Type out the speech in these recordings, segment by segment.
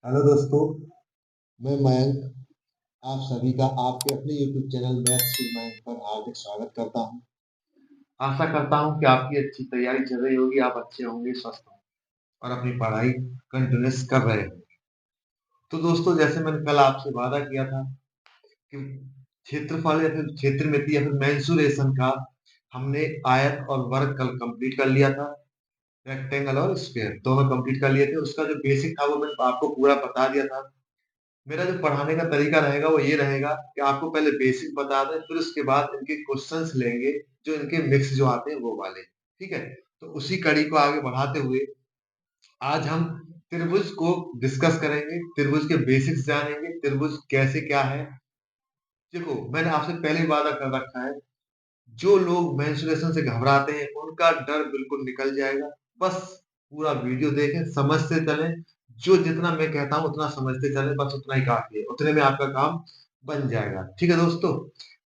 Hello दोस्तों, मैं मयंक आप सभी का आपके अपने YouTube channel maths with Mayank पर हार्दिक स्वागत करता हूं। आशा करता हूं कि आपकी अच्छी तैयारी चल रही होगी, आप अच्छे होंगे, स्वस्थ होंगे और अपनी पढ़ाई कंटिन्यूस कर रहे होंगे। तो दोस्तों, जैसे मैंने कल आपसे वादा किया था कि क्षेत्रफल या फिर क्षेत्रमिति या फिर मेंसुरेशन का हमने आयत और वर्ग कल कंप्लीट कर लिया था। रेक्टेंगल और स्क्वायर दोनों कंप्लीट कर लिए थे। उसका जो बेसिक था वो मैंने आपको पूरा बता दिया था। मेरा जो पढ़ाने का तरीका रहेगा वो ये रहेगा कि आपको पहले बेसिक बता दें, फिर उसके बाद इनके क्वेश्चंस लेंगे जो इनके मिक्स जो आते हैं वो वाले। ठीक है, तो उसी कड़ी को आगे बढ़ाते हुए आज हम त्रिभुज को डिस्कस करेंगे, त्रिभुज के बेसिक्स जानेंगे, त्रिभुज कैसे क्या है। देखो, मैंने आपसे पहले ही वादा कर रखा है, जो लोग मेंस्ट्रुएशन से घबराते हैं उनका डर बिल्कुल निकल जाएगा। बस पूरा वीडियो देखें, समझते चलें। जो जितना मैं कहता हूं उतना समझते चलें, बस उतना ही काफी है, उतने में आपका काम बन जाएगा। ठीक है दोस्तों,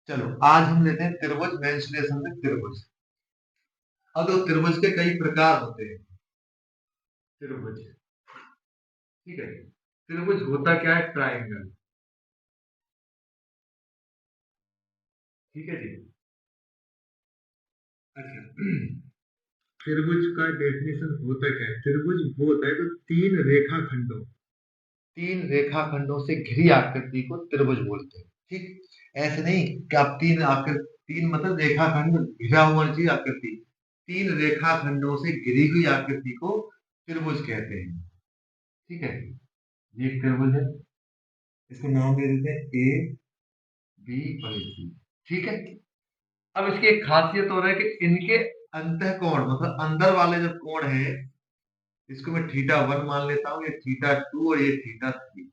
चलो आज हम लेते हैं त्रिभुज। मेंस्ट्रुएशन में त्रिभुज। अब तो त्रिभुज के कई प्रकार होते हैं। त्रिभुज, ठीक है, त्रिभुज होता क्या है? ट्राइंगल। ठीक है जी। अच्छा, त्रिभुज का डेफिनेशन होता क्या है? त्रिभुज वो होता है तो तीन रेखाखंडों से घिरी आकृति को त्रिभुज बोलते हैं। ठीक, ऐसे नहीं कि आप तीन आकृति, तीन मतलब रेखाखंड घिरा हुआ चाहिए आकृति, तीन रेखाखंडों से घिरी हुई आकृति को त्रिभुज कहते हैं। ठीक है, ये एक त्रिभुज है, इसको नाम दे देते हैं ए बी और सी। ठीक है, अब इसकी एक खासियत और है कि इनके अंतः कोण मतलब अंदर वाले जो कोण है, इसको मैं थीटा वन मान लेता हूँ, ये थीटा टू और ये थीटा थ्री।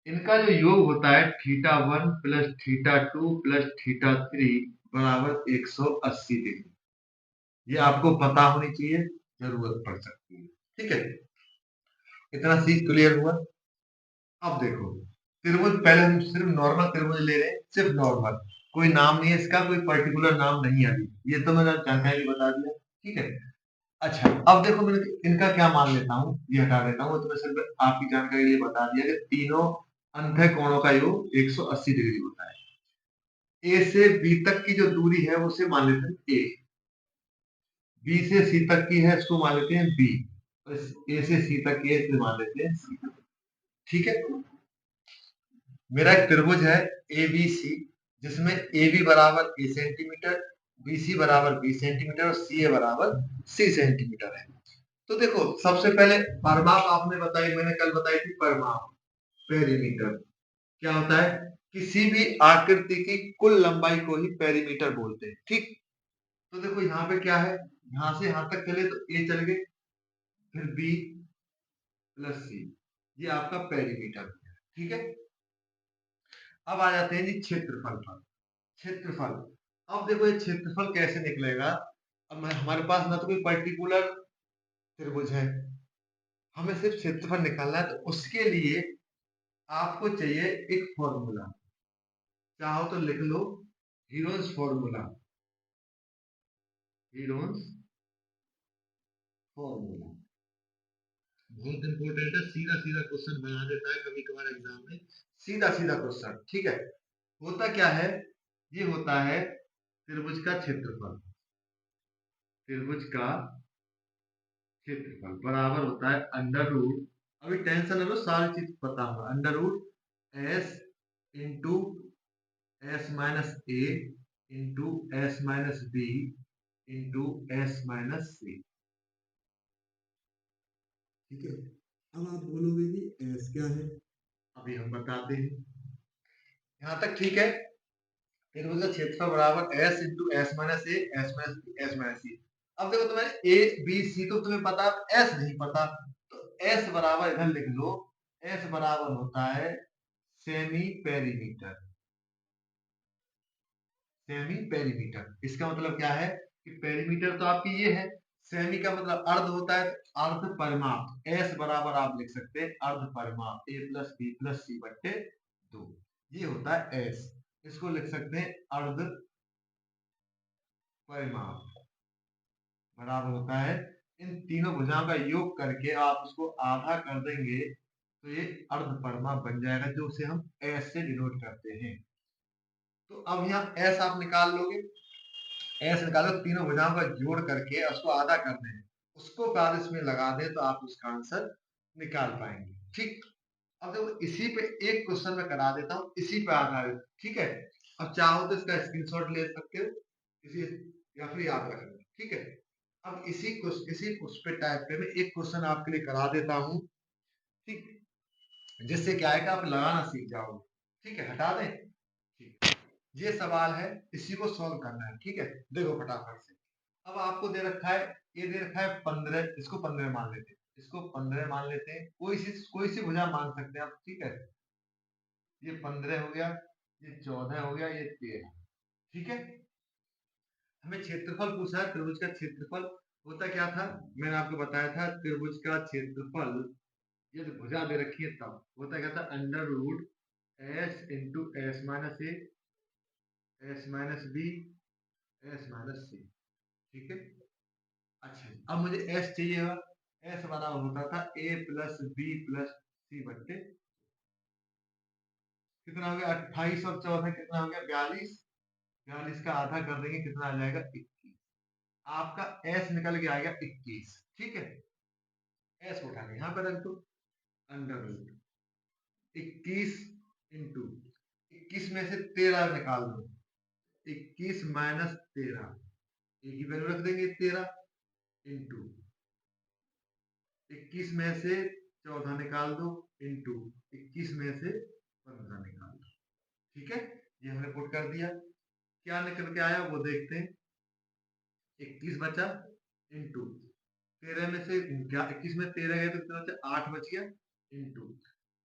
इनका जो योग होता है theta one plus theta two plus theta three बराबर 180 डिग्री। ये आपको पता होनी चाहिए, जरूरत पड़ सकती है। ठीक है, इतना चीज क्लियर हुआ। अब देखो, त्रिभुज पहले हम सिर्फ नॉर्मल त्रिभुज ले रहे हैं, सिर्फ नॉर्मल, कोई नाम नहीं है इसका, कोई पर्टिकुलर नाम नहीं है अभी, ये तो मैंने जानकारी बता दिया। ठीक है, अच्छा अब देखो, मैं इनका क्या मान लेता हूँ, ये हटा देता हूँ, तो मैं सिर्फ आपकी जानकारी के लिए बता दिया कि तीनों अंतः कोणों का योग 180 डिग्री होता है। ए से बी तक की जो दूरी है उसे मान लेते हैं ए, बी से सी तक की है इसको मान लेते हैं बी, ए से सी तक की है इसे मान लेते हैं सी। ठीक है, मेरा एक त्रिभुज है ए बी सी, जिसमें ए बी बराबर ए सेंटीमीटर, बी सी बराबर बी सेंटीमीटर और सी ए बराबर सी सेंटीमीटर है। तो देखो, सबसे पहले परिमाप आपने बताई, मैंने कल बताई थी परिमाप, पेरीमीटर। क्या होता है? किसी भी आकृति की कुल लंबाई को ही पेरीमीटर बोलते हैं। ठीक, तो देखो यहाँ पे क्या है, यहाँ से यहाँ तक चले तो ए चल गए, फिर बी प्लस सी, ये आपका पेरीमीटर। ठीक है, अब आ जाते हैं जी क्षेत्रफल पर। क्षेत्रफल, अब देखो ये क्षेत्रफल कैसे निकलेगा। अब हमारे पास ना तो कोई पर्टिकुलर त्रिभुज है, हमें सिर्फ क्षेत्रफल निकालना है, तो उसके लिए आपको चाहिए एक फॉर्मूला। चाहो तो लिख लो, हीरोन्स फॉर्मूला। हीरोन्स फॉर्मूला बहुत इंपॉर्टेंट है, सीधा सीधा क्वेश्चन बना देता है कभी कभार एग्जाम में, सीधा सीधा क्वेश्चन। ठीक है, होता क्या है, ये होता है त्रिभुज का क्षेत्रफल। त्रिभुज का क्षेत्रफल बराबर होता है अंडर रूट, अभी टेंशन लो, सारी चीज पता होगा, under root S into S minus A into S minus B into S minus C. ठीक है, अब आप बोलोगे कि एस क्या है, अभी हम बताते हैं। यहाँ तक ठीक है, फिर बोला क्षेत्रफल बराबर S into S minus A S minus B S minus C. अब देखो, तुम्हें ए बी सी तो तुम्हें पता, एस नहीं पता, तो एस बराबर इधर लिख लो, एस बराबर होता है सेमी पेरीमीटर। सेमी पेरीमीटर इसका मतलब क्या है कि पेरीमीटर तो आपकी ये है, सेमी का मतलब अर्ध होता है, अर्ध परिमाप, एस बराबर आप लिख सकते हैं अर्ध परिमाप, ए प्लस बी प्लस सी बट्टे दो, ये होता है एस। इसको लिख सकते हैं अर्ध परिमाप, बराबर होता है इन तीनों भुजाओं का योग करके आप उसको आधा कर देंगे तो ये अर्धपरमा बन जाएगा, जो उसे हम एस से डिनोट करते हैं। तो अब यहाँ एस आप निकाल लोगे, एस निकालो, तीनों भुजाओं का जोड़ करके उसको आधा कर दें, उसको बाद इसमें लगा दें तो आप उसका आंसर निकाल पाएंगे। ठीक, अब देखो इसी पे एक क्वेश्चन में करा देता हूँ, इसी पे आधारित। ठीक है, अब चाहो तो इसका स्क्रीनशॉट ले सकते हो इसी, या फिर याद रख लो। ठीक है, अब इसी उस पे टाइप पे मैं एक क्वेश्चन आपके लिए करा देता हूँ। ठीक, जिससे क्या है कि आप लगाना सीख जाओगे। ठीक है, हटा दें। ठीक, ये सवाल है, इसी को सॉल्व करना है। ठीक है, देखो फटाफट से। अब आपको दे रखा है, ये दे रखा है 15, इसको 15 मान लेते हैं, इसको 15 मान लेते हैं, कोई सी भुजा मान सकते हैं आप। ठीक है, ये 15 हो गया, ये 14 हो गया, ये 13। ठीक है, हमें क्षेत्रफल पूछा है, त्रिभुज का क्षेत्रफल होता क्या था, मैंने आपको बताया था त्रिभुज का क्षेत्रफल यदि भुजा दे रखी है तब होता क्या था, under root S into S minus A, S minus B, S minus C. ठीक है, अच्छा अब मुझे एस चाहिए, एस बराबर होता था ए प्लस बी प्लस सी बट्टे, कितना हो गया 28 और 14 कितना हो गया 42, 42 का आधा कर देंगे कितना आ जाएगा 21, आपका एस निकल के आएगा 21। ठीक है, एस उठा के यहाँ पे रख दो, अंडर रूट 21 इंटू 21 में से 13 निकाल दो, 21 माइनस 13, एक ही वैल्यू रख देंगे 13 इंटू 21 में से 14 निकाल दो इंटू 21 में से 15 निकाल दो। ठीक है, ये हमने पुट कर दिया, क्या निकल के आया वो देखते हैं। 21 बचा इंटू 13 में से 21 में 13 गया तो कितना बचा 8 बच गया, इंटू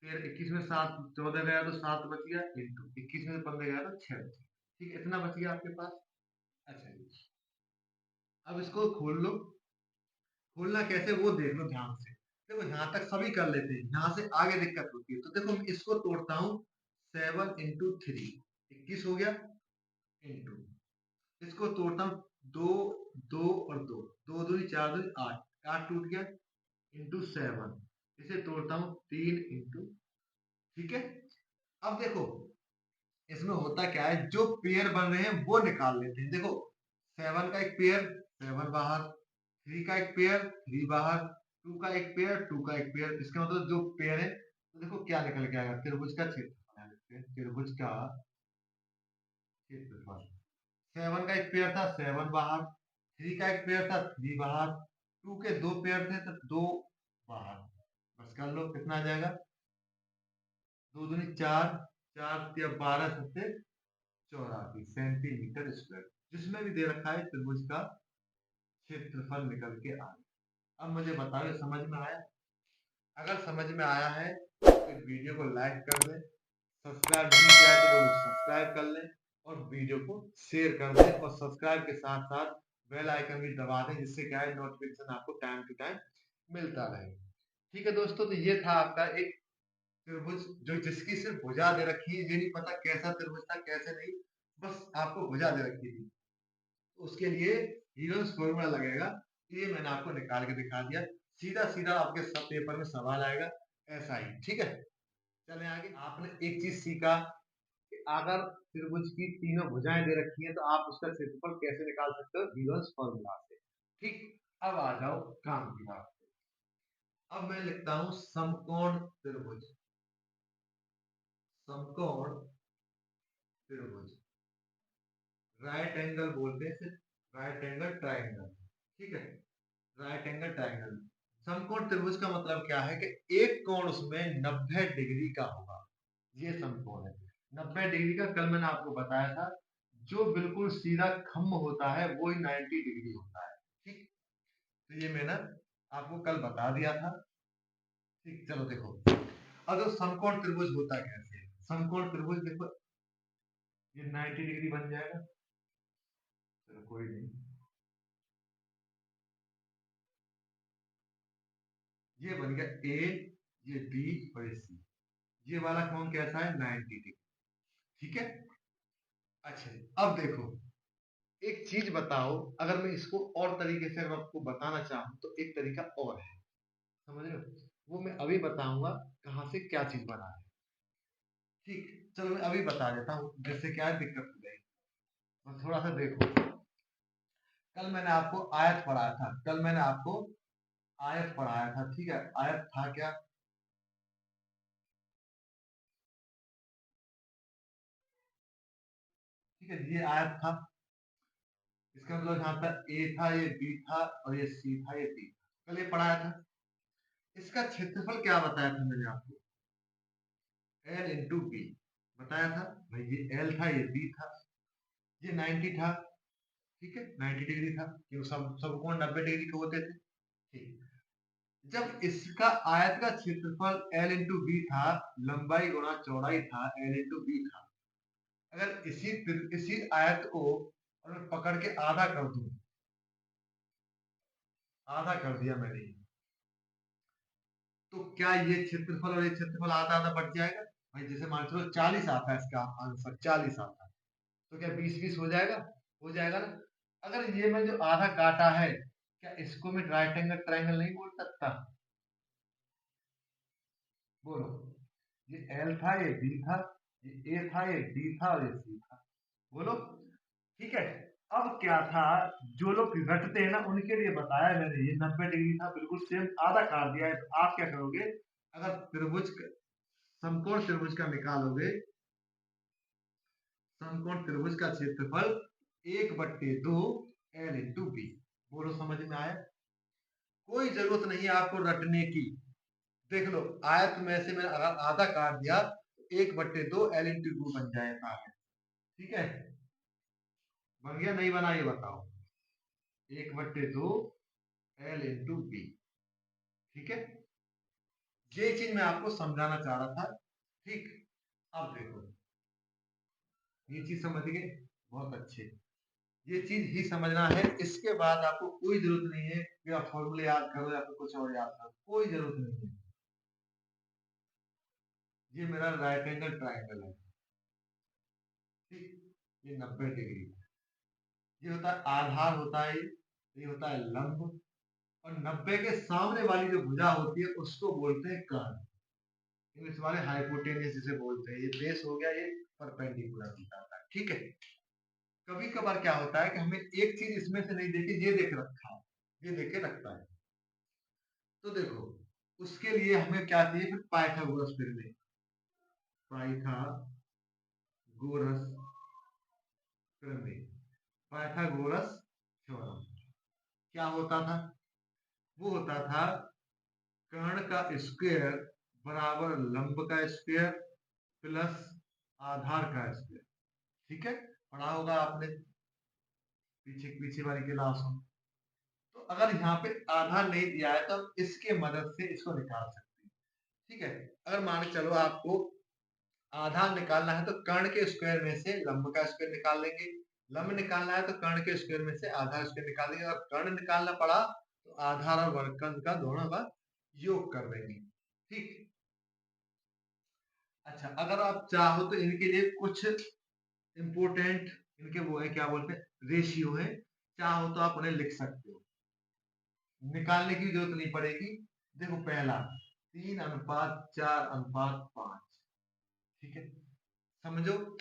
फिर 21 में 7 14 गया तो 7 बच गया, इंटू 21 में 15 गया तो 6 बच गया। ठीक है, इतना बच गया आपके पास। अच्छा जी, अब इसको खोल लो, खोलना कैसे वो देख लो ध्यान से। देखो यहाँ तक सभी कर लेते हैं, यहाँ से आगे दिक्कत होती है। तो देखो मैं इसको तोड़ता हूँ, 7 इंटू 3 21 हो गया, इंटू इसको तोड़ता हूँ, 2 2 और 2 2 दूनी 4 दूनी 8, 8 टूट गया, इंटू 7, इसे तोड़ता हूँ 3 इंटू। ठीक है, अब देखो इसमें होता क्या है, जो पेयर बन रहे हैं वो निकाल लेते हैं। देखो 7 का एक पेयर 7 बाहर, 3 का एक पेयर 3 बाहर, 2 का एक पेयर 2 का एक पेयर, इसका मतलब जो पेयर है। तो देखो क्या निकल के आएगा, त्रिभुज का क्षेत्रफल, त्रिभुज का क्षेत्रफल। 7 का एक पेयर था 7 बाहर, 3 का एक पेयर था 3 बाहर, 2 के दो पेयर थे तो 2 बाहर, बस कर लो कितना आ जाएगा, 2 दूनी 4, 4 या 12 सत्ते 84 सेंटीमीटर स्क्वायर, जिसमें भी दे रखा है त्रिभुज का क्षेत्रफल निकल के आ गया। अब मुझे बताओ समझ में आया? अगर समझ में आया है तो वीडियो को लाइक कर दें, सब्सक्राइब नहीं किया है तो वो लोग सब्सक्राइब कर लें, और वीडियो को शेयर कर दें, और सब्सक्राइब के साथ साथ बेल आइकन भी दबा दें, जिससे क्या है नोटिफिकेशन आपको टाइम टू टाइम मिलता रहे। ठीक है दोस्तों, तो ये था आपका एक त्रिभुज, जो जिसकी सिर्फ भुजा दे रखी है, ये नहीं पता कैसा त्रिभुज था कैसे नहीं, बस आपको भुजा दे रखी थी, तो उसके लिए हीरोस फॉर्मूला लगेगा, ये मैंने आपको निकाल के दिखा दिया, सीधा सीधा आपके सब पेपर में सवाल आएगा ऐसा ही। ठीक है, चलें आगे। आपने एक चीज सीखा कि अगर त्रिभुज की तीनों भुजाएं दे रखी हैं तो आप उसका क्षेत्रफल कैसे निकाल सकते हो, हीरोस फॉर्मूला से। ठीक, अब आ जाओ काम की बात। अब मैं लिखता हूं समकोण त्रिभुज, समकोण त्रिभुज, राइट एंगल बोलते हैं सिर्फ, राइट एंगल ट्राइंगल। ठीक है, राइट एंगल ट्राइंगल। समकोण त्रिभुज का मतलब क्या है कि एक कोण उसमें 90 डिग्री का होगा, ये समकोण है। 90 डिग्री का कल मैंने आपको बताया था, जो बिल्कुल सीधा खम्भ होता है वो ही 90 डिग्री होता है। ठीक, तो ये मैंने आपको कल बता दिया था। ठीक, चलो देखो अब तो समकोण त्रिभुज होता कैसे है। समकोण त्रिभुज देखो, ये 90 डिग्री बन जाएगा, चलो कोई नहीं, ये बन गया ए, ये बी और ये सी, ये वाला कोण कैसा है 90 डिग्री। ठीक है, अच्छा अब देखो एक चीज बताओ, अगर मैं इसको और तरीके से अगर आपको बताना चाहूँ तो एक तरीका और है, समझ रहे हो? वो मैं अभी बताऊंगा कहाँ से क्या चीज बना है। ठीक, चलो मैं अभी बता देता हूँ, जिससे क्या है दिक्कत हो जाएगी। बस थोड़ा सा देखो, कल मैंने आपको आयत पढ़ाया था, कल मैंने आपको आयत पढ़ाया था, ठीक है? आयत था क्या? ठीक है, ये आयत था। इसका मतलब यहाँ पर ए था, ये बी था, और ये सी था, ये डी था। कल ये पढ़ाया था। इसका क्षेत्रफल क्या बताया था मैंने आपको? एल इंटू बी बताया था। भाई ये एल था, ये बी था, ये 90 था, ठीक है, 90 डिग्री था, क्यों सब कोण 90 डिग्री के होते थे। ठीक, जब इसका आयत का क्षेत्रफल एल इंटू बी था, लंबाई गुणा चौड़ाई था, एल इंटू बी था। अगर इसी आयत को और मैं पकड़ के आधा कर दूं, आधा कर दिया मैंने, तो क्या ये क्षेत्रफल और ये क्षेत्रफल आधा आधा बढ़ जाएगा? भाई जैसे मान चलो 40 आता है, इसका आंसर 40 आता है, तो क्या 20 20 हो जाएगा? हो जाएगा ना? अगर ये मैं जो आधा काटा है, क्या इसको मैं राइट एंगल ट्रायंगल नहीं बोल सकता? बोलो, ये एल था, ये बी था, ये ए था, ये डी था, और ये सी था। बोलो, ठीक है। अब क्या था, जो लोग रटते हैं ना उनके लिए बताया मैंने, ये 90 डिग्री था, बिल्कुल सेम आधा काट दिया है। तो आप क्या करोगे, अगर समकोण त्रिभुज का निकालोगे, समकोण त्रिभुज का क्षेत्रफल 1/2 एल इंटू बी। बोलो, समझ में आया? कोई जरूरत नहीं है आपको रटने की। देख लो, आयत में से मैंने अगर आधा काट दिया तो 1/2 एल इंटू बी बन जाएगा है। ठीक है, बन गया नहीं बना ये बताओ? 1/2 एल इंटू बी, ठीक है। ये चीज मैं आपको समझाना चाह रहा था। ठीक, अब देखो, ये चीज समझ गए, बहुत अच्छे। ये चीज ही समझना है, इसके बाद आपको कोई जरूरत नहीं है कि आप फॉर्मूले याद करो या फिर कुछ और याद करो, कोई जरूरत नहीं है। ये मेरा राइट एंगल ट्राइंगल है, ठीक, ये 90 डिग्री है। ये होता है आधार, होता है ये होता है लंब, और 90 के सामने वाली जो भुजा होती है उसको बोलते हैं कर्ण। इंग्लिश वाले हाइपोटेन्यूस जिसे बोलते हैं। ये बेस हो गया, ये परपेंडिकुलर दिखाता है, ठीक है। कभी कभार क्या होता है कि हमें एक चीज इसमें से नहीं देखी, ये देख रखा है, ये देख के रखता है, तो देखो, उसके लिए हमें क्या चाहिए फिर? पाइथागोरस प्रमेय, पाइथागोरस प्रमेय, पाइथागोरस थ्योरम। क्या होता था? वो होता था कर्ण का स्क्वायर बराबर लंब का स्क्वायर प्लस आधार का स्क्वायर। ठीक है, पढ़ा होगा आपने पीछे पीछे वाली क्लास में। तो अगर यहाँ पे आधार नहीं दिया है तो हम इसके मदद से इसको निकाल सकते हैं। ठीक है, अगर मान के चलो आपको आधार निकालना है तो कर्ण के स्क्वायर में से लंब का स्क्वायर निकाल लेंगे, लंब निकालना है तो कर्ण के स्क्वायर में से आधार स्क्वायर निकाल लेंगे, अगर कर्ण निकालना पड़ा तो आधार और वर्गकर्ण का दोनों का योग कर देंगे। ठीक, अच्छा, अगर आप चाहो तो इनके लिए कुछ इंपोर्टेंट, इनके वो है, क्या बोलते हैं, रेशियो है, चाहो तो आप उन्हें लिख सकते हो, निकालने की जरूरत नहीं पड़ेगी। देखो, पहला 3:4:5, ठीक है, समझो।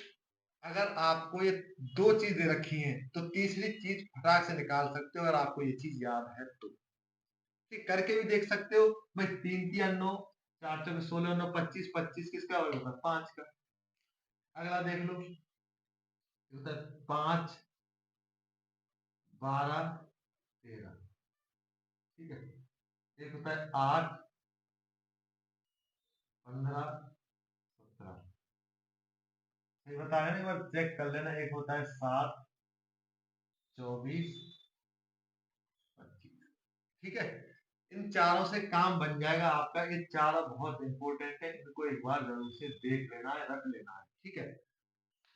अगर आपको ये दो चीजें रखी हैं तो तीसरी चीज फटाक से निकाल सकते हो, अगर आपको ये चीज याद है तो। ठीक, करके भी देख सकते हो। भाई 3 3 9, 4 4 16 9 25, 25 किसका होगा? 5 का। अगला देख लो, 5 12 13, ठीक है। एक होता है 8 15 17, सही बताया ना? एक बार चेक कर लेना। एक होता है 7 24 25, ठीक है। इन चारों से काम बन जाएगा आपका। ये चारों बहुत इंपॉर्टेंट है, इनको एक बार जरूर से देख लेना है, रख लेना है, ठीक है।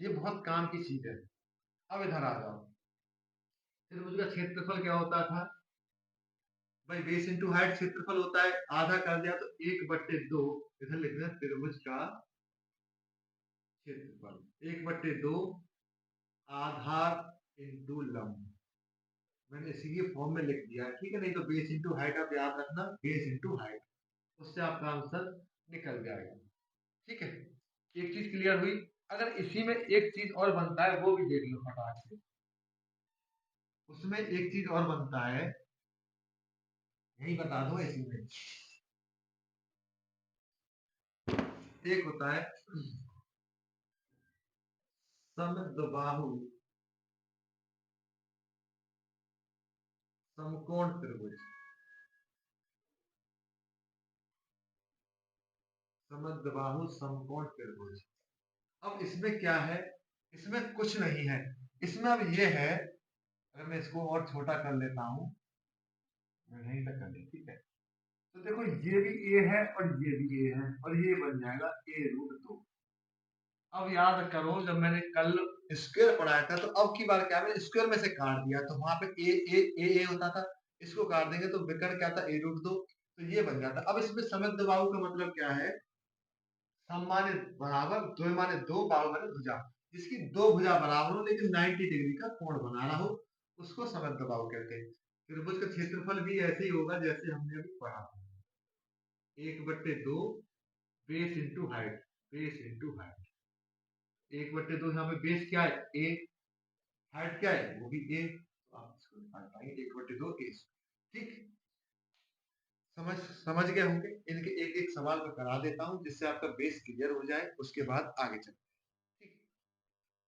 ये बहुत काम की चीज है। अब इधर आ जाओ, त्रिभुज का क्षेत्रफल क्या होता था? भाई बेस इंटू हाइट क्षेत्रफल होता है, आधा कर दिया तो 1/2, इधर लिख देना त्रिभुज का क्षेत्रफल 1/2 आधार इंटू लंब। मैंने इसी फॉर्म में लिख दिया है, ठीक है। नहीं तो बेस इंटू हाइट आप याद रखना, बेस इंटू हाइट, उससे आपका आंसर निकल जाएगा। ठीक है, एक चीज क्लियर हुई। अगर इसी में एक चीज और बनता है, वो भी देख लो फटाक से। उसमें एक चीज और बनता है, यही बता दो इसी में। एक होता है समद्बाहु समकोण त्रिभुज। समद्बाहु समकोण त्रिभुज। अब इसमें क्या है, इसमें कुछ नहीं है। इसमें अब ये है, अगर मैं इसको और छोटा कर लेता हूं, मैं नहीं तक कर ली, ठीक है। तो देखो ये भी ए है और ये भी ए है, और ये बन जाएगा a√2। अब याद करो, जब मैंने कल स्क्वायर पढ़ाया था, तो अब की बार क्या, मैंने स्क्वायर में से काट दिया, तो वहां पे ए होता था। इसको काट देंगे तो विकर्ण क्या था, a√2, तो ये बन जाता। अब इसमें समद्बाहु का मतलब क्या है, सम्मानित बराबर द्वय माने दो, बाहु माने भुजा, जिसकी दो भुजा बराबर हो लेकिन 90 डिग्री का कोण बना रहा हो, उसको समद्बाहु कहते हैं। त्रिभुज का क्षेत्रफल भी ऐसे ही होगा जैसे हमने अभी पढ़ा, 1/2 base into height, base into height. 1/2 यहाँ पे बेस क्या है, ए, हाइट क्या है, वो भी ए, तो आप इसको निकाल पाएंगे 1/2 ए। ठीक, समझ समझ गए होंगे। इनके एक एक सवाल मैं करा देता हूं, जिससे आपका बेस क्लियर हो जाए, उसके बाद आगे चलते हैं। ठीक,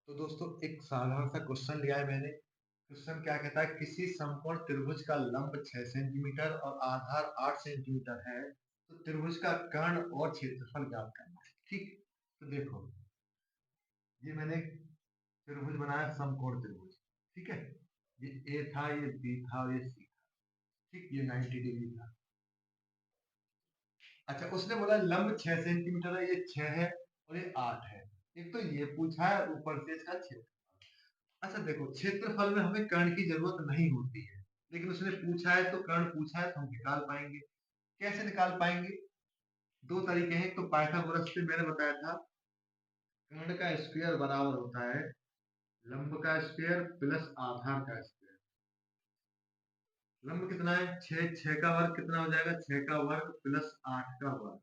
तो दोस्तों एक साधारण सा क्वेश्चन लिया है मैंने। क्वेश्चन क्या कहता है, किसी समकोण त्रिभुज का लंब 6 सेंटीमीटर और आधार 8 सेंटीमीटर है, तो त्रिभुज का कर्ण और क्षेत्रफल ज्ञात करना है। ठीक, तो देखो ये मैंने त्रिभुज बनाया, समकोण त्रिभुज, ठीक है। ये ए था, ये बी था और ये सी था। ठीक, ये 90 डिग्री था। अच्छा, उसने बोला लंब 6 सेंटीमीटर है, ये 6 है और ये 8 है। एक तो ये पूछा है, ऊपर से इसका क्षेत्र। अच्छा देखो, क्षेत्रफल में हमें कर्ण की जरूरत नहीं होती है, लेकिन उसने पूछा है तो कर्ण पूछा है तो हम निकाल पाएंगे। कैसे निकाल पाएंगे, दो तरीके हैं। तो पाइथागोरस से मैंने बताया था, कर्ण का स्क्वायर बराबर होता है लंब का स्क्वायर प्लस आधार का स्क्वायर। लंब कितना है, 6, 6 का वर्ग कितना हो जाएगा, 6 का वर्ग प्लस 8 का वर्ग,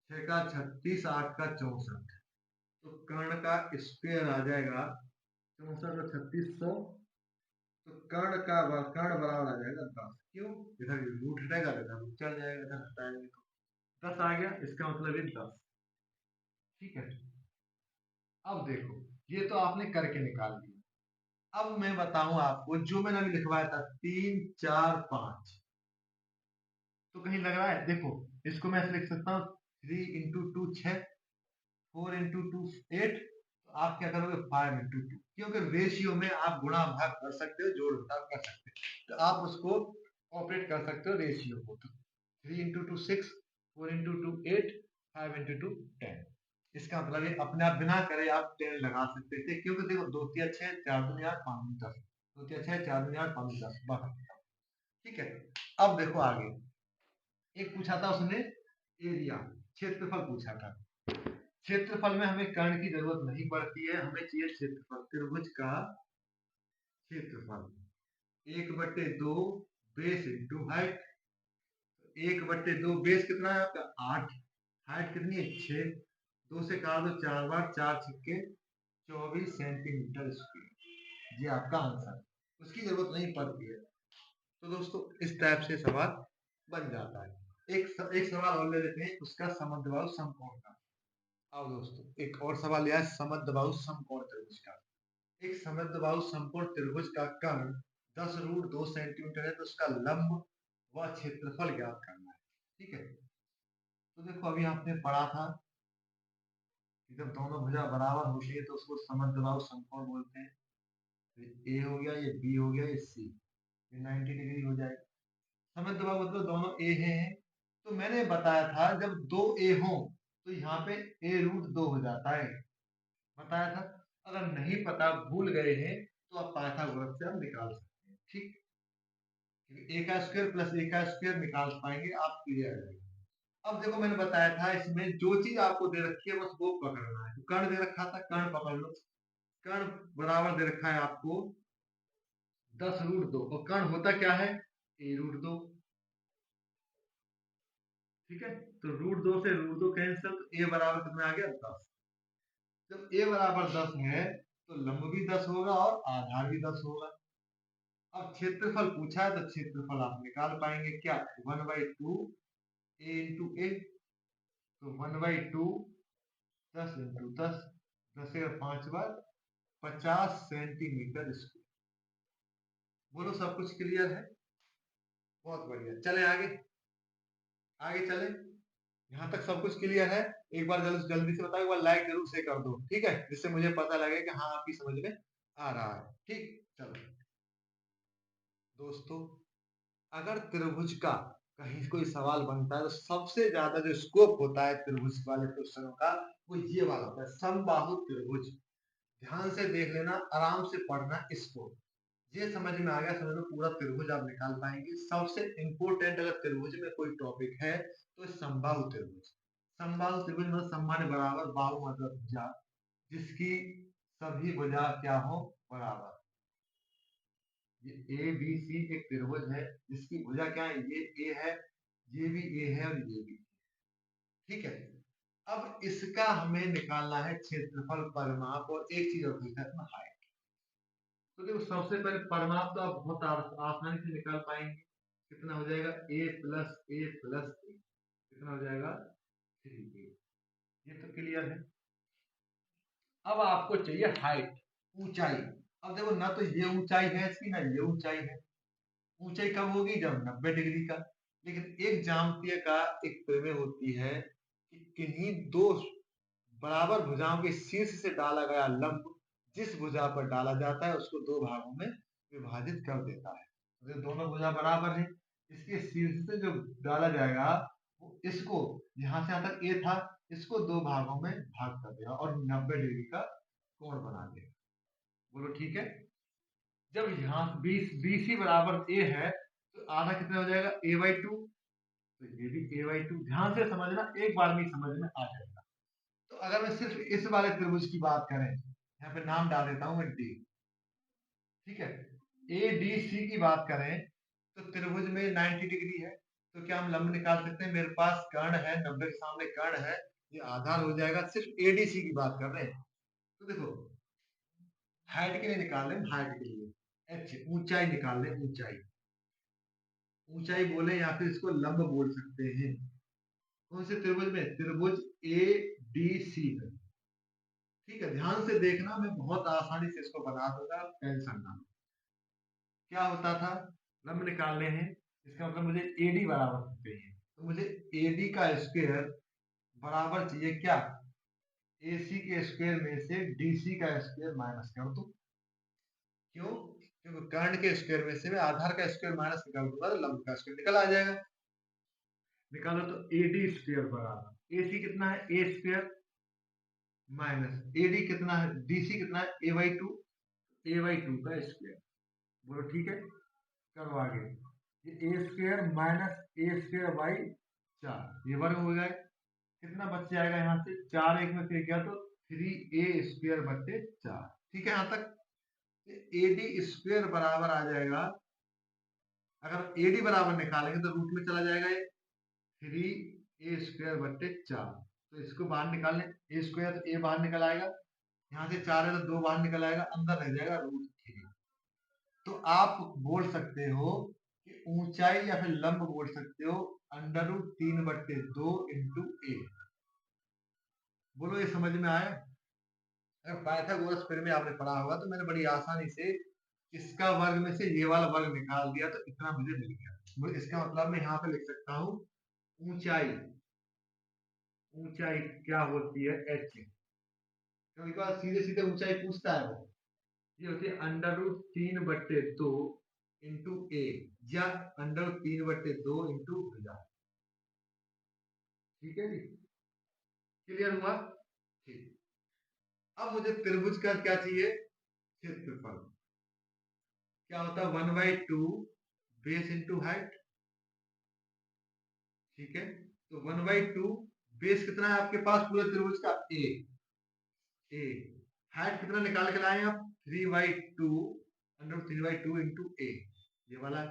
6 का 36, 8 का 64। तो कर्ण का स्क्वायर आ जाएगा 64 और 3600। तो कर्ण का वर्ग, कर्ण बराबर आ जाएगा 10। क्यों, इधर रूट हटेगा, इधर रूट चल जाएगा, इधर हटाएंगे तो 10 आ गया, इसका मतलब है 10। ठीक है, अब देखो ये तो आपने करके निकाल दिया। अब मैं बताऊं आपको, जो मैंने अभी लिखवाया था 3, 4, 5, तो कहीं लग रहा है, देखो इसको मैं ऐसे लिख सकता हूँ, 3 × 2 6, 4 × 2 8। तो आप क्या करोगे, 5 × 2, क्योंकि रेशियो में आप गुणा भाग कर सकते हो, जोड़ घटाव कर सकते हो, तो आप उसको ऑपरेट कर सकते हो रेशियो को। तो 3 × 2 6, 4 × 2 8, 5 × 2 10। इसका मतलब है अपने आप बिना करे आप 10 लगा सकते थे, क्योंकि देखो 2 3 6, 4 दूनी 8, 5 दूनी 10, 2 3 6, 4 दूनी 8, 5 दूनी 10, बस। ठीक है, अब देखो आगे, एक पूछा था उसने एरिया, क्षेत्रफल पूछा था। क्षेत्रफल में हमें कर्ण की जरूरत नहीं पड़ती है, हमें चाहिए क्षेत्रफल, त्रिभुज का क्षेत्रफल। 1/2 बेस इंटू हाइट। 1/2 बेस कितना है आपका, 8, हाइट कितनी है, 6, 2 से काट दो 4 बार, 4 छक्के 24 सेंटीमीटर स्क्वायर। ये आपका आंसर, उसकी जरूरत नहीं पड़ती है। तो दोस्तों इस टाइप से सवाल बन जाता है। एक सवाल और ले लेते हैं, उसका समद्बाहु समकोण का। आओ दोस्तों, एक और सवाल यह है समद्बाहु समकोण त्रिभुज का। एक समद्बाहु समकोण त्रिभुज का कर्ण 10√2 सेंटीमीटर है, तो उसका लंब व क्षेत्रफल ज्ञात करना है। ठीक है, तो देखो अभी आपने पढ़ा था कि जब दोनों भुजा बराबर होती है तो उसको समद्बाहु समकोण बोलते हैं। तो ए हो गया, ये बी हो गया, ये सी, ये 90 डिग्री हो जाएगा। समद्बाहु मतलब दोनों ए हैं। तो मैंने बताया था जब दो ए हो तो यहाँ पे a√2 हो जाता है, बताया था। अगर नहीं पता, भूल गए हैं, तो आप पाइथागोरस से हम निकाल सकते हैं। ठीक, ए का स्क्वायर प्लस ए का स्क्वायर निकाल पाएंगे आप, क्लियर है। अब देखो मैंने बताया था, इसमें जो चीज आपको दे रखी है बस वो पकड़ना है। तो कर्ण दे रखा था, कर्ण पकड़ लो। कर्ण बराबर दे रखा है आपको 10√2 और कर्ण होता क्या है a√2। ठीक है, तो √2 से √2 कैंसिल, तो a बराबर कितना आ गया 10। जब a बराबर 10 है तो लंब भी 10 होगा और आधार भी 10 होगा। अब क्षेत्रफल पूछा है तो क्षेत्रफल आप निकाल पाएंगे क्या, 1/2 a इंटू ए, तो 1/2 10 इंटू 10, 10 का 5 बार 50 सेंटीमीटर स्क्वायर। बोलो सब कुछ क्लियर है? बहुत बढ़िया, चले आगे, आगे चले। यहाँ तक सब कुछ क्लियर है? एक बार जल्दी जल्दी से बताओ, एक बार लाइक जरूर से कर दो, ठीक है, जिससे मुझे पता लगे कि हाँ आपकी समझ में आ रहा है। ठीक, चलो दोस्तों, अगर त्रिभुज का कहीं कोई सवाल बनता है तो सबसे ज्यादा जो स्कोप होता है त्रिभुज वाले क्वेश्चनों का वो ये वाला होता है, समबाहु त्रिभुज। ध्यान से देख लेना, आराम से पढ़ना इसको, ये समझ में आ गया, समझ लो पूरा त्रिभुज आप निकाल पाएंगे। सबसे इंपोर्टेंट अगर त्रिभुज में कोई टॉपिक है तो समबाहु त्रिभुज। समबाहु त्रिभुज मतलब सम्मान बराबर, बाहु मतलब भुजा, जिसकी सभी भुजा क्या हो बराबर। ये ए बी सी एक त्रिभुज है जिसकी भुजा क्या है, ये ए है, ये भी ए है और ये भी। ठीक है, अब इसका हमें निकालना है क्षेत्रफल, परिमाप और एक चीज और पूछा है हाइट। तो देखो सबसे पहले परिमाप तो आप बहुत आसानी से निकाल पाएंगे। कितना हो जाएगा, a+a+a, कितना हो जाएगा 3a। ये तो क्लियर है। अब आपको चाहिए हाइट, ऊंचाई। अब देखो ना तो ये ऊंचाई है इसकी, ना ये ऊंचाई है। ऊंचाई कब होगी, जब 90 डिग्री का। लेकिन एक ज्यामितीय का एक प्रमेय होती है कि किन्हीं दो बराबर भुजाओं के शीर्ष से डाला गया लंब जिस भुजा पर डाला जाता है उसको दो भागों में विभाजित कर देता है। तो दोनों भुजा बराबर है, इसके शीर्ष से जो डाला जाएगा वो इसको, यहाँ से यहाँ तक ए था, इसको दो भागों में भाग कर देगा और 90 डिग्री का कोण बना देगा। बोलो ठीक है। जब यहाँ BC बराबर ए है तो आधा कितना हो जाएगा a/2, तो ये भी a/2। ध्यान से समझना, एक बार में समझ में आ जाएगा। तो अगर मैं सिर्फ इस वाले त्रिभुज की बात करें, यहाँ पे नाम डाल देता हूं मैं डी। ठीक है, ADC की बात करें तो त्रिभुज में 90 डिग्री है, तो क्या हम लंब निकाल सकते हैं? मेरे पास कर्ण है, 90 के सामने कर्ण है, ये आधार हो जाएगा। सिर्फ ADC की बात कर रहे हैं तो देखो हाइट के लिए निकाल लें, हाइट के लिए h, ऊंचाई निकाल लें, ऊंचाई। ऊंचाई बोले या फिर इसको लंब बोल सकते हैं। कौन से त्रिभुज में? त्रिभुज ADC में। ठीक है, ध्यान से देखना, मैं बहुत आसानी से इसको बना दूंगा, टेंशन ना। क्या होता था, लंब निकालने हैं, इसका मतलब मुझे AD बराबर चाहिए, तो मुझे AD का स्क्वायर बराबर चाहिए क्या, AC के स्क्वायर में से DC का स्क्वायर माइनस कर दो। क्यों? क्योंकि कर्ण के स्क्वायर में से मैं आधार का स्क्वायर माइनस निकाल दूंगा तो लंब का स्क्वायर निकल आ जाएगा। निकालो तो AD स्क्वायर बराबर AC कितना है, A स्क्वायर माइनस AD कितना है, DC कितना है, a/2, a/2 का स्क्वायर। बोलो ठीक है, करो आगे। ये A square minus A square by 4, ये वर्ग हो गए। कितना बच जाएगा यहाँ से, 4 एक में से गया तो 3a² / 4। ठीक है, यहाँ तक AD स्क्वायर बराबर आ जाएगा। अगर AD बराबर निकालेंगे तो रूट में चला जाएगा ये 3a² / 4, तो इसको बाहर निकाल लें, ए स्क्वायर तो ए बाहर निकल आएगा, यहाँ से 4 है तो 2 बाहर निकल आएगा, अंदर रह जाएगा √3। तो आप बोल सकते हो कि ऊंचाई या फिर लंब बोल सकते हो √3/2 इंटू ए। बोलो ये समझ में आया? अगर पाइथागोरस में आपने पढ़ा होगा तो मैंने बड़ी आसानी से इसका वर्ग में से ये वाला वर्ग निकाल दिया तो इतना मुझे मिल गया। इसका मतलब मैं यहाँ पे लिख सकता हूँ ऊंचाई, ऊंचाई क्या होती है h। कभी कभार सीधे सीधे ऊंचाई पूछता है वो, ये होती है √3/2 इंटू ए, या √3/2 इंटू भुजा। ठीक है जी, क्लियर हुआ? ठीक, अब मुझे त्रिभुज का क्या चाहिए, क्षेत्रफल। क्या होता है, 1/2 बेस इंटू हाइट। ठीक है, तो 1/2 बेस कितना है आपके पास पूरे त्रिभुज का, ए, हाइट कितना निकाल के लाए आप? 3/2 √3/2 इंटू ए, ये वाला।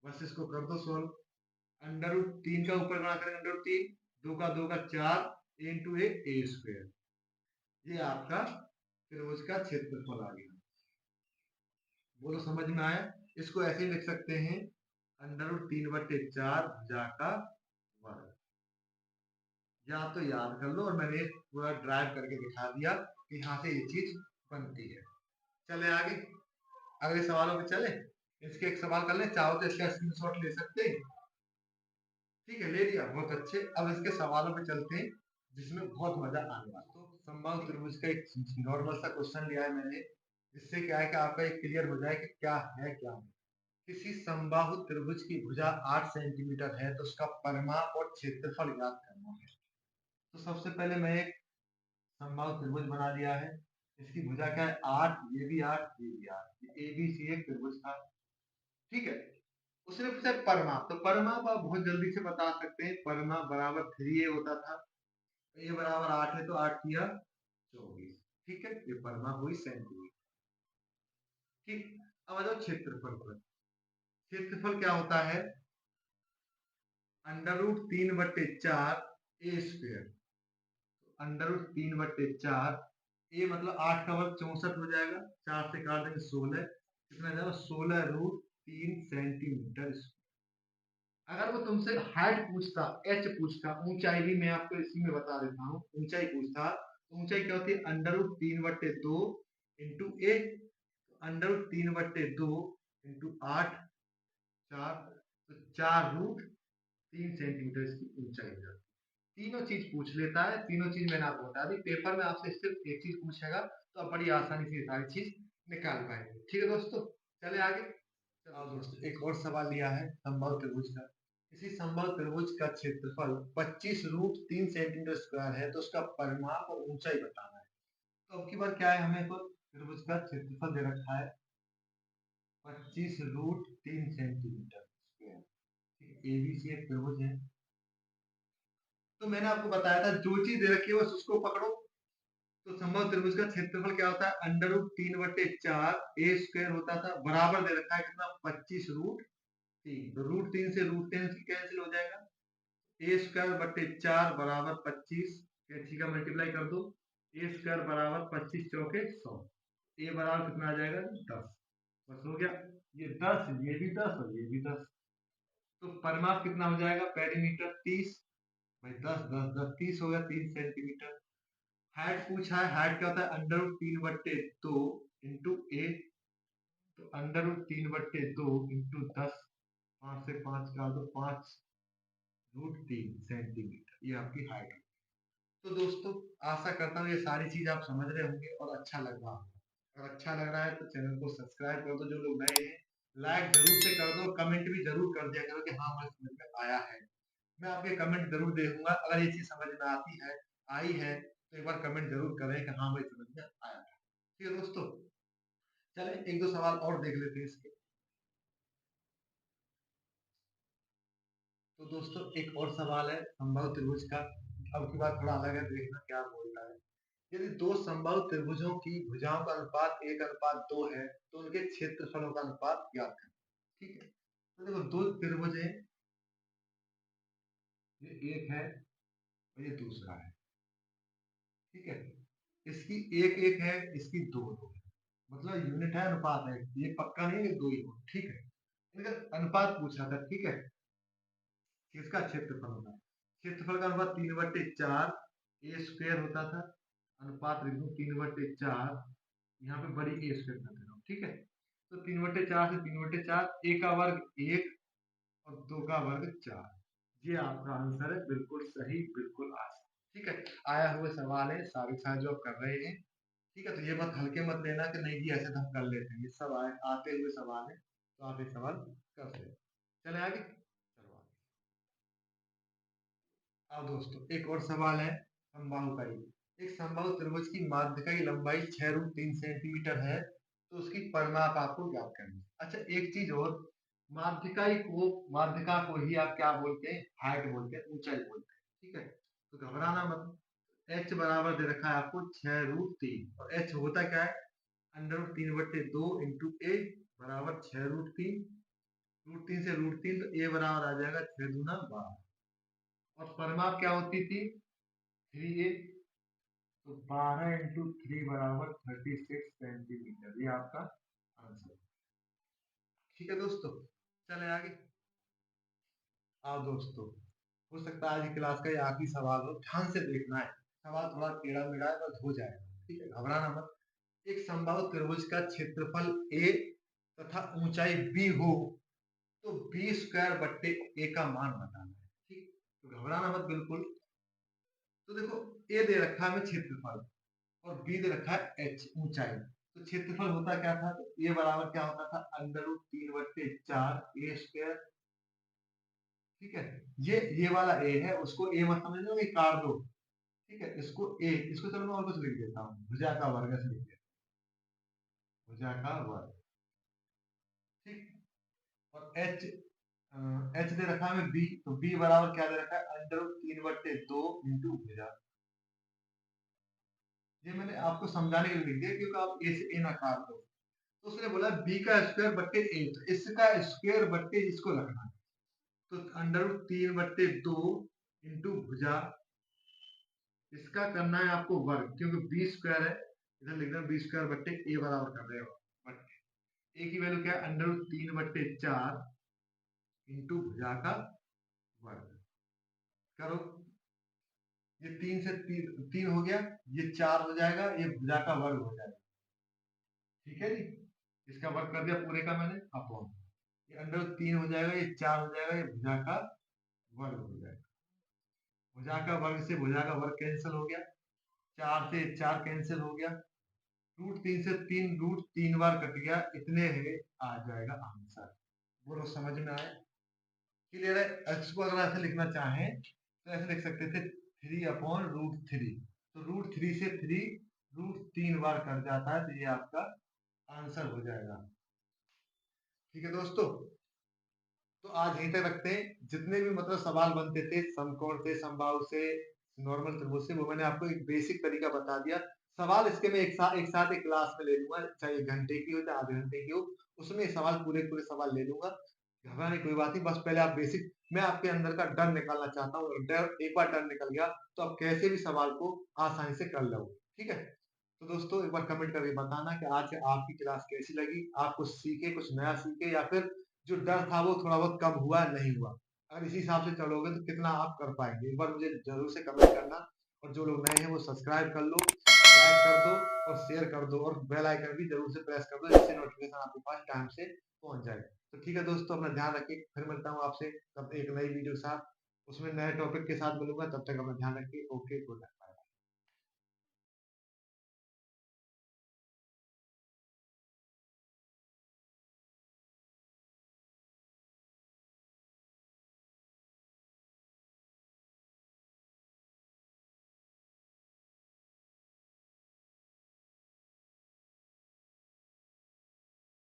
बस इसको कर दो सॉल्व। √3 का ऊपर गुणा करेंगे √3, 2 का 4 इंटू ए स्क्वायर। ये आपका त्रिभुज का क्षेत्रफल आ गया। बोलो समझ में आया? इसको ऐसे लिख सकते हैं √3/4 भुजा का वर्ग। या तो याद कर लो, और मैंने पूरा ड्राइव करके दिखा दिया कि यहाँ से ये चीज बनती है। चले आगे, अगले सवालों पे चले। इसके एक सवाल कर ले, चाहो तो इसका स्क्रीनशॉट ले सकते हैं। ठीक है, ले लिया, बहुत अच्छे। अब इसके सवालों पे चलते हैं जिसमें बहुत मजा आने वाला। तो समबाहु त्रिभुज का एक नॉर्मल सा क्वेश्चन लिया है मैंने, जिससे क्या है कि आपका एक क्लियर हो जाए कि क्या है क्या नहीं। किसी समबाहु त्रिभुज की भुजा 8 सेंटीमीटर है, तो उसका परिमाप और क्षेत्रफल ज्ञात करना है। तो सबसे पहले मैं एक समबाहु त्रिभुज बना लिया है। इसकी भुजा क्या है? 8, ये भी 8, ये भी 8। ए बी सी एक त्रिभुज था। ठीक है, उसने पूछा परिमाप। तो परिमाप आप बहुत जल्दी से बता सकते हैं। परिमाप बराबर 3a होता था। ए बराबर 8 है, तो 8 किया 24। ठीक है, ये परिमाप हुई सेंटीमीटर। ठीक, अब आ जाओ क्षेत्रफल पर। क्षेत्रफल क्या होता है? √3/4 ए स्क्वायर। √3/4, ए मतलब 8 का वर्ग 64 हो जाएगा। 4 से काट देंगे 16, कितना जाएगा? 16√3 सेंटीमीटर। अगर वो तुमसे हाइट पूछता, एच पूछता, ऊंचाई भी मैं आपको इसी में बता देता हूँ, ऊंचाई पूछता, तो ऊंचाई क्या होती है? √3/2 इंटू ए, √3/2 इंटू 8, 4, तो 4√3 सेंटीमीटर इसकी ऊंचाई हो जाती है। तीनों चीज पूछ लेता है, तीनों चीज मैंने आपको बता दी। पेपर में आपसे सिर्फ एक चीज पूछेगा, तो आप बड़ी आसानी से सारी चीज निकाल पाएंगे। ठीक है दोस्तों, चले आगे। चलो दोस्तों, एक और सवाल लिया है समबाहु त्रिभुज का। किसी समबाहु त्रिभुज का क्षेत्रफल 25√3 सेंटीमीटर स्क्वायर है, तो उसका परिमाप और ऊंचाई बताना है। तो अब की बार क्या है, हमें तो त्रिभुज का क्षेत्रफल दे रखा है 25√3 सेंटीमीटर स्क्वायर। एबीसी एक त्रिभुज है। तो मैंने आपको बताया था, जो चीज दे रखी है बस उसको पकड़ो। तो समबाहु त्रिभुज का क्षेत्रफल क्या होता है? √3/4 ए स्क्वायर होता था, बराबर दे रखा है कितना? 25√3। तो √3 से √3 कैंसिल हो जाएगा। ए स्क्वायर बटे 4 बराबर 25, कैंची का मल्टीप्लाई कर दो। ए स्क्वायर बराबर 25 चौके 100। ए बराबर कितना आ जाएगा? 10। बस हो गया, ये 10, ये भी 10 और ये भी 10। तो परिमाप कितना हो जाएगा? पेरीमीटर 30। भाई 10 10 10 30 हो गया, 3 सेंटीमीटर। हाइट पूछा है, हाइट क्या होता है? √3/2 इंटू ए, तो √3/2 इंटू 10, 5 से 5 का दो 5√3 सेंटीमीटर, ये आपकी हाइट है। तो दोस्तों, आशा करता हूँ ये सारी चीज आप समझ रहे होंगे और अच्छा लग रहा होगा। अगर अच्छा लग रहा है तो चैनल को सब्सक्राइब कर दो, जो लोग नए हैं लाइक जरूर से कर दो, कमेंट भी जरूर कर दिया करो कि हाँ मुझे समझ में आया है। मैं आपके कमेंट जरूर देखूंगा। अगर ये चीज समझ में आती है, आई है, तो एक बार कमेंट जरूर करें कि हाँ भाई समझ में आया है। ठीक है दोस्तों, चले एक दो सवाल और देख लेते हैं इसके। तो दोस्तों, एक और सवाल है समबाहु त्रिभुज का। अब की बात थोड़ा अलग है, देखना क्या बोलता है। यदि दो समबाहु त्रिभुजों की भुजाओं का अनुपात 1:2 है, तो उनके क्षेत्रफलों का अनुपात ज्ञात करें। ठीक है, तो देखो दो त्रिभुज है, ये एक है और ये दूसरा है। ठीक है, इसकी एक एक है, इसकी दो दो है। मतलब यूनिट है, अनुपात है, ये पक्का नहीं है कि दो ही हो। ठीक है, इनका अनुपात पूछा था। ठीक है, किसका क्षेत्रफल होता है? क्षेत्रफल का अनुपात 3/4 ए स्क्वायर होता था। अनुपात लिख दो 3/4, यहाँ पे बड़ी ए स्क्वायर कर दे रहा हूँ। ठीक है, तो 3/4 से 3/4, ए का वर्ग 1 और 2 का वर्ग 4। ये आपका आंसर है, बिल्कुल सही, बिल्कुल आसान। ठीक है, आया हुए सवाल है सारे सारे जो आप कर रहे हैं। ठीक है, तो ये मत हल्के मत लेना कि नहीं जी ऐसे तो हम कर लेते हैं। ये सब आते हुए सवाल है, तो आप ये सवाल कर सकते हैं। चले आगे, चलो आगे। अब दोस्तों, एक और सवाल है समबाहु का ही। एक समबाहु त्रिभुज की माध्यिका की लंबाई 6√3 सेंटीमीटर है, तो उसकी परिमाप आपको ज्ञात करनी है। अच्छा, एक चीज और, माध्यिका को ही आप क्या बोलते हैं? हाइट बोलते हैं, ऊंचाई बोलते हैं। ठीक है, तो घबराना मत। एच बराबर दे रखा है आपको 6√3 और एच होता क्या है √3/2 इंटू ए बराबर 6√3 √3 से √3 तो ए बराबर आ जाएगा 6×2 12 और परिमाप क्या होती थी 3a तो 12 × 3 बराबर 36 सेंटीमीटर ये आपका आंसर। ठीक है दोस्तों, चले आगे। आओ दोस्तों, हो सकता है आज की क्लास का ये आखिरी सवाल हो, ध्यान से देखना है, सवाल थोड़ा टेढ़ा मेढ़ा है बस हो जाएगा, ठीक है, घबराना मत। एक समबाहु त्रिभुज का क्षेत्रफल a तथा ऊंचाई b हो तो b स्क्वायर बट्टे a का मान बताना है, ठीक, तो घबराना मत बिल्कुल। तो देखो a दे रखा है हमें क्षेत्रफल और b दे रखा है h ऊंचाई, तो क्षेत्रफल होता क्या था, तो a बराबर क्या होता था √3/4 a स्क्वायर, ठीक है। ये वाला a है, उसको a मत समझ लो, काट दो, ठीक है, इसको a, इसको चलो मैं और कुछ लिख देता हूँ, भुजा का वर्ग से लिख देता हूँ, भुजा का वर्ग, ठीक। और h h दे रखा है हमें b, तो b बराबर क्या दे रखा है √3/2 इंटू भुजा। ये मैंने आपको समझाने के लिए लिख दिया क्योंकि आप a से a ना काट दो। तो उसने बोला b का स्क्वायर बट्टे a, तो इसका स्क्वायर बट्टे इसको रखना है, तो √3/2 इंटू भुजा, इसका करना है आपको वर्ग क्योंकि बी स्क्वायर है, इधर लिख देना बी स्क्वायर बट्टे ए बराबर कर रहे हो, बट्टे ए की वैल्यू क्या है √3/4 इंटू भुजा का वर्ग। करो, ये 3 से 3 हो गया, ये 4 हो जाएगा, ये भुजा का वर्ग हो जाएगा, ठीक है जी। इसका वर्ग कर दिया पूरे का मैंने अपॉन, ये √3 हो जाएगा, ये 4 हो जाएगा, ये भुजा का वर्ग हो जाएगा। भुजा का वर्ग से भुजा का वर्ग कैंसिल हो गया, 4 से 4 कैंसिल हो गया, √3 से 3 √3 बार कट गया, इतने है आ जाएगा आंसर। बोलो समझ में आया, क्लियर है। इसको अगर ऐसे लिखना चाहें तो ऐसे लिख सकते थे 3/√3, तो √3 से 3 √3 बार कट जाता है, तो ये आपका आंसर हो जाएगा। ठीक है दोस्तों, तो आज यहीं तक रखते हैं। जितने भी मतलब सवाल बनते थे समकोण से, समबाहु से, नॉर्मल त्रिभुज से, वो मैंने आपको एक बेसिक तरीका बता दिया। सवाल इसके मैं एक साथ एक क्लास में ले लूंगा, चाहे 1 घंटे की हो चाहे आधे घंटे की हो, उसमें सवाल पूरे पूरे सवाल ले लूंगा। घबराने कोई बात नहीं, बस पहले आप बेसिक, मैं आपके अंदर का डर निकालना चाहता हूँ। डर एक बार डर निकल गया तो आप कैसे भी सवाल को आसानी से कर लोगे, ठीक है। तो दोस्तों एक बार कमेंट करके बताना कि आज आपकी क्लास कैसी लगी, आप कुछ सीखे, कुछ नया सीखे, या फिर जो डर था वो थोड़ा बहुत कम हुआ नहीं हुआ। अगर इसी हिसाब से चलोगे तो कितना आप कर पाएंगे, एक बार मुझे जरूर से कमेंट करना। और जो लोग नए हैं वो सब्सक्राइब कर लो, लाइक कर दो और शेयर कर दो, और बेल आइकन भी जरूर से प्रेस कर दो जिससे नोटिफिकेशन आपके पास टाइम से पहुंच जाए। तो ठीक है दोस्तों, अपना ध्यान रखिए, फिर मिलता हूँ आपसे तब एक नई वीडियो के साथ, उसमें नए टॉपिक के साथ मिलूंगा। तब तक अपना ध्यान रखिए, ओके, गुड नाइट।